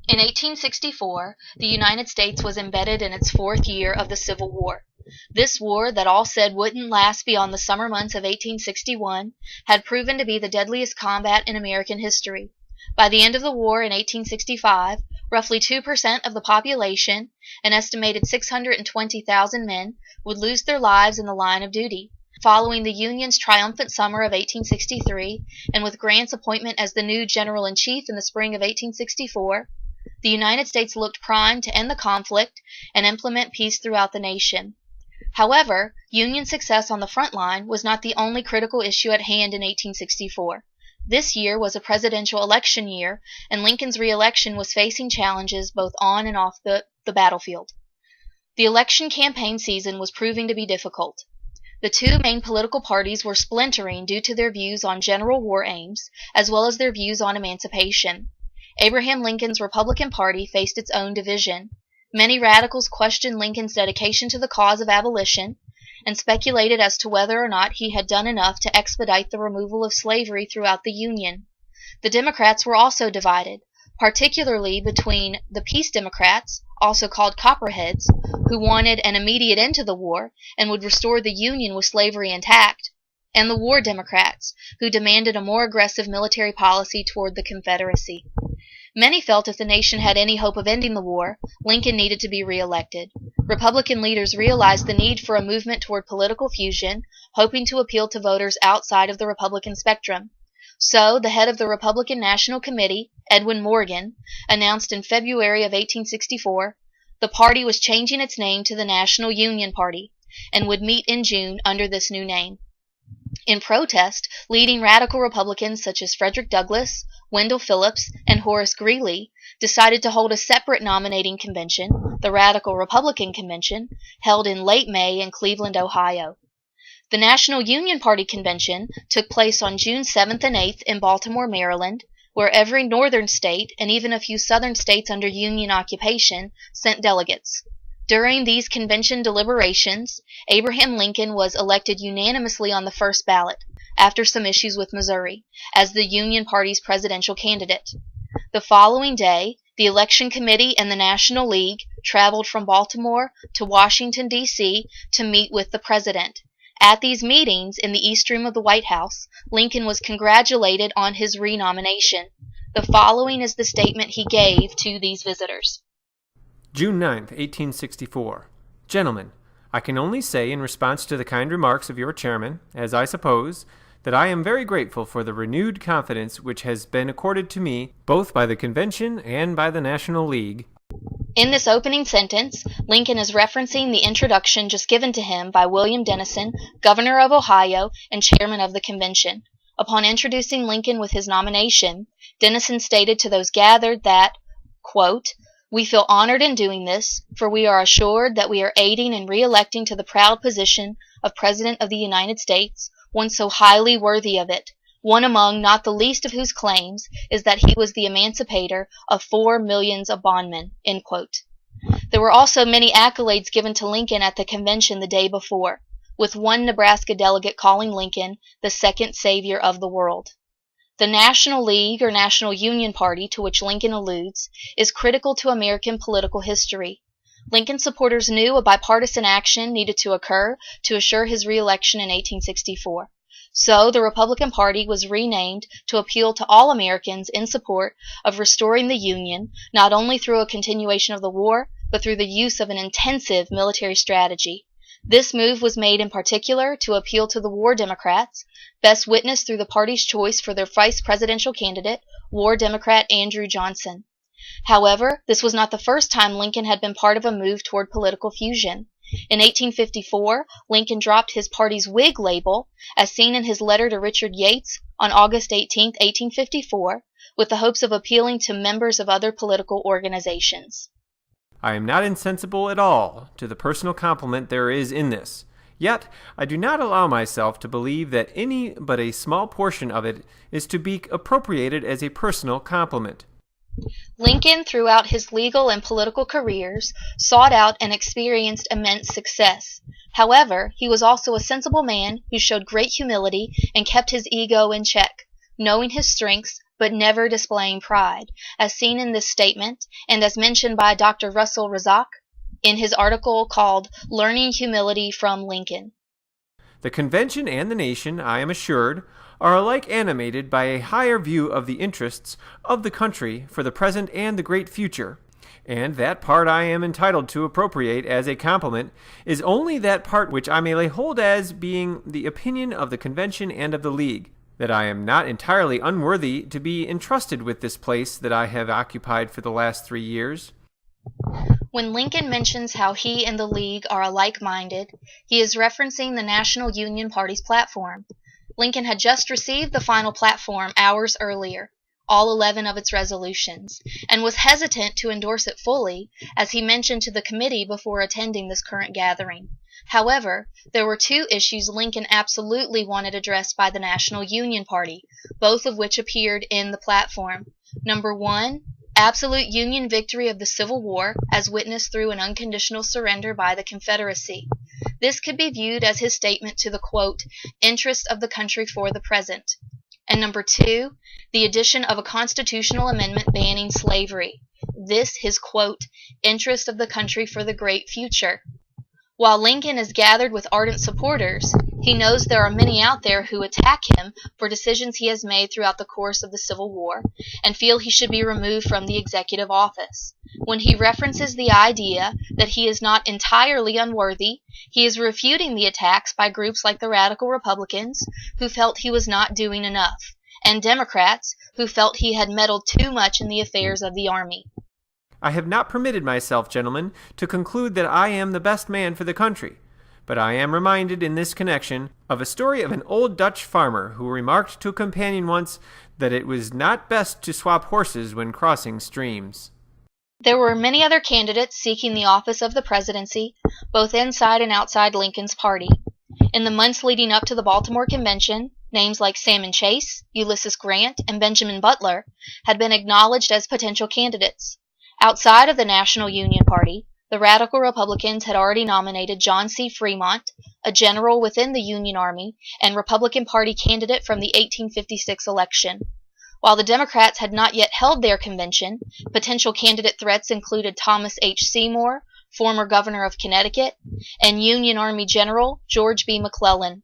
In 1864, the United States was embedded in its fourth year of the Civil War. This war, that all said wouldn't last beyond the summer months of 1861, had proven to be the deadliest combat in American history. By the end of the war in 1865, roughly 2% of the population, an estimated 620,000 men, would lose their lives in the line of duty. Following the Union's triumphant summer of 1863, and with Grant's appointment as the new General-in-Chief in the spring of 1864, the United States looked primed to end the conflict and implement peace throughout the nation. However, Union success on the front line was not the only critical issue at hand in 1864. This year was a presidential election year, and Lincoln's re-election was facing challenges both on and off the battlefield. The election campaign season was proving to be difficult. The two main political parties were splintering due to their views on general war aims, as well as their views on emancipation. Abraham Lincoln's Republican Party faced its own division. Many radicals questioned Lincoln's dedication to the cause of abolition, and speculated as to whether or not he had done enough to expedite the removal of slavery throughout the Union. The Democrats were also divided, particularly between the Peace Democrats, also called Copperheads, who wanted an immediate end to the war and would restore the Union with slavery intact, and the War Democrats, who demanded a more aggressive military policy toward the Confederacy. Many felt if the nation had any hope of ending the war, Lincoln needed to be re-elected. Republican leaders realized the need for a movement toward political fusion, hoping to appeal to voters outside of the Republican spectrum. So, the head of the Republican National Committee, Edwin Morgan, announced in February of 1864 the party was changing its name to the National Union Party, and would meet in June under this new name. In protest, leading radical Republicans such as Frederick Douglass, Wendell Phillips, and Horace Greeley decided to hold a separate nominating convention, the Radical Republican Convention, held in late May in Cleveland, Ohio. The National Union Party Convention took place on June 7th and 8th in Baltimore, Maryland, where every northern state and even a few southern states under Union occupation sent delegates. During these convention deliberations, Abraham Lincoln was elected unanimously on the first ballot, after some issues with Missouri, as the Union Party's presidential candidate. The following day, the Election Committee and the National League traveled from Baltimore to Washington, D.C. to meet with the president. At these meetings, in the East Room of the White House, Lincoln was congratulated on his renomination. The following is the statement he gave to these visitors. June 9th, 1864. Gentlemen, I can only say in response to the kind remarks of your chairman, as I suppose, that I am very grateful for the renewed confidence which has been accorded to me both by the convention and by the National League. In this opening sentence, Lincoln is referencing the introduction just given to him by William Dickinson, governor of Ohio and chairman of the convention. Upon introducing Lincoln with his nomination, Dickinson stated to those gathered that, quote, "We feel honored in doing this, for we are assured that we are aiding and re-electing to the proud position of President of the United States one so highly worthy of it, one among not the least of whose claims is that he was the emancipator of 4 millions of bondmen." End quote. There were also many accolades given to Lincoln at the convention the day before, with one Nebraska delegate calling Lincoln the second savior of the world. The National League or National Union Party, to which Lincoln alludes, is critical to American political history. Lincoln supporters knew a bipartisan action needed to occur to assure his re-election in 1864. So the Republican Party was renamed to appeal to all Americans in support of restoring the Union, not only through a continuation of the war, but through the use of an intensive military strategy. This move was made in particular to appeal to the War Democrats, best witnessed through the party's choice for their vice presidential candidate, War Democrat Andrew Johnson. However, this was not the first time Lincoln had been part of a move toward political fusion. In 1854, Lincoln dropped his party's Whig label, as seen in his letter to Richard Yates on August 18, 1854, with the hopes of appealing to members of other political organizations. I am not insensible at all to the personal compliment there is in this. Yet, I do not allow myself to believe that any but a small portion of it is to be appropriated as a personal compliment. Lincoln, throughout his legal and political careers, sought out and experienced immense success. However, he was also a sensible man who showed great humility and kept his ego in check, knowing his strengths but never displaying pride, as seen in this statement and as mentioned by Dr. Russell Razak in his article called Learning Humility from Lincoln. The convention and the nation, I am assured, are alike animated by a higher view of the interests of the country for the present and the great future, and that part I am entitled to appropriate as a compliment is only that part which I may lay hold as being the opinion of the convention and of the League, that I am not entirely unworthy to be entrusted with this place that I have occupied for the last 3 years. When Lincoln mentions how he and the League are alike-minded, he is referencing the National Union Party's platform. Lincoln had just received the final platform hours earlier, all 11 of its resolutions, and was hesitant to endorse it fully, as he mentioned to the committee before attending this current gathering. However, there were 2 issues Lincoln absolutely wanted addressed by the National Union Party, both of which appeared in the platform. Number 1, absolute Union victory of the Civil War, as witnessed through an unconditional surrender by the Confederacy. This could be viewed as his statement to the, quote, interest of the country for the present. And number 2, the addition of a constitutional amendment banning slavery. This his, quote, interest of the country for the great future. While Lincoln is gathered with ardent supporters, he knows there are many out there who attack him for decisions he has made throughout the course of the Civil War and feel he should be removed from the executive office. When he references the idea that he is not entirely unworthy, he is refuting the attacks by groups like the Radical Republicans, who felt he was not doing enough, and Democrats, who felt he had meddled too much in the affairs of the Army. I have not permitted myself, gentlemen, to conclude that I am the best man for the country, but I am reminded in this connection of a story of an old Dutch farmer who remarked to a companion once that it was not best to swap horses when crossing streams. There were many other candidates seeking the office of the presidency, both inside and outside Lincoln's party. In the months leading up to the Baltimore Convention, names like Salmon Chase, Ulysses Grant, and Benjamin Butler had been acknowledged as potential candidates. Outside of the National Union Party, the Radical Republicans had already nominated John C. Fremont, a general within the Union Army and Republican Party candidate from the 1856 election. While the Democrats had not yet held their convention, potential candidate threats included Thomas H. Seymour, former governor of Connecticut, and Union Army General George B. McClellan.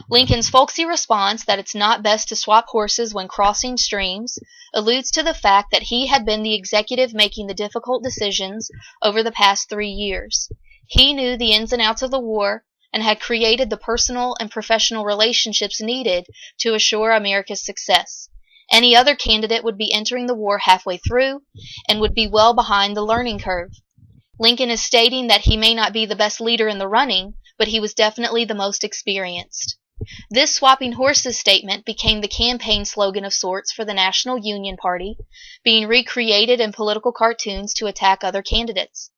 Lincoln's folksy response that it's not best to swap horses when crossing streams alludes to the fact that he had been the executive making the difficult decisions over the past 3 years. He knew the ins and outs of the war and had created the personal and professional relationships needed to assure America's success. Any other candidate would be entering the war halfway through and would be well behind the learning curve. Lincoln is stating that he may not be the best leader in the running, but he was definitely the most experienced. This swapping horses statement became the campaign slogan of sorts for the National Union Party, being recreated in political cartoons to attack other candidates.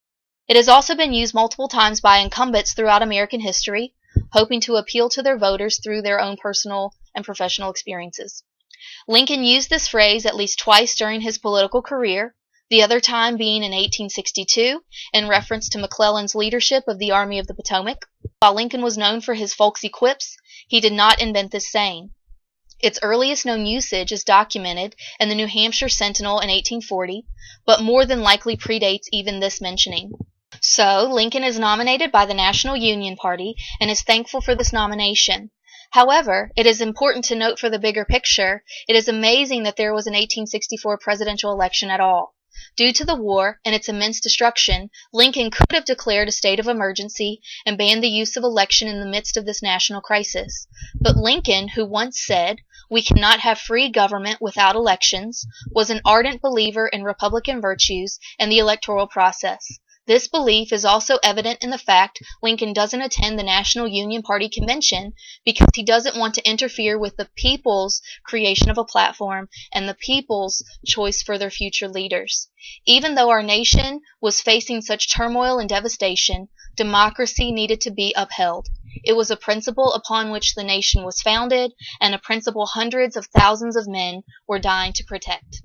It has also been used multiple times by incumbents throughout American history, hoping to appeal to their voters through their own personal and professional experiences. Lincoln used this phrase at least twice during his political career, the other time being in 1862 in reference to McClellan's leadership of the Army of the Potomac. While Lincoln was known for his folksy quips, he did not invent this saying. Its earliest known usage is documented in the New Hampshire Sentinel in 1840, but more than likely predates even this mentioning. So, Lincoln is nominated by the National Union Party and is thankful for this nomination. However, it is important to note for the bigger picture, it is amazing that there was an 1864 presidential election at all. Due to the war and its immense destruction, Lincoln could have declared a state of emergency and banned the use of election in the midst of this national crisis. But Lincoln, who once said, "We cannot have free government without elections," was an ardent believer in Republican virtues and the electoral process. This belief is also evident in the fact Lincoln doesn't attend the National Union Party convention because he doesn't want to interfere with the people's creation of a platform and the people's choice for their future leaders. Even though our nation was facing such turmoil and devastation, democracy needed to be upheld. It was a principle upon which the nation was founded and a principle hundreds of thousands of men were dying to protect.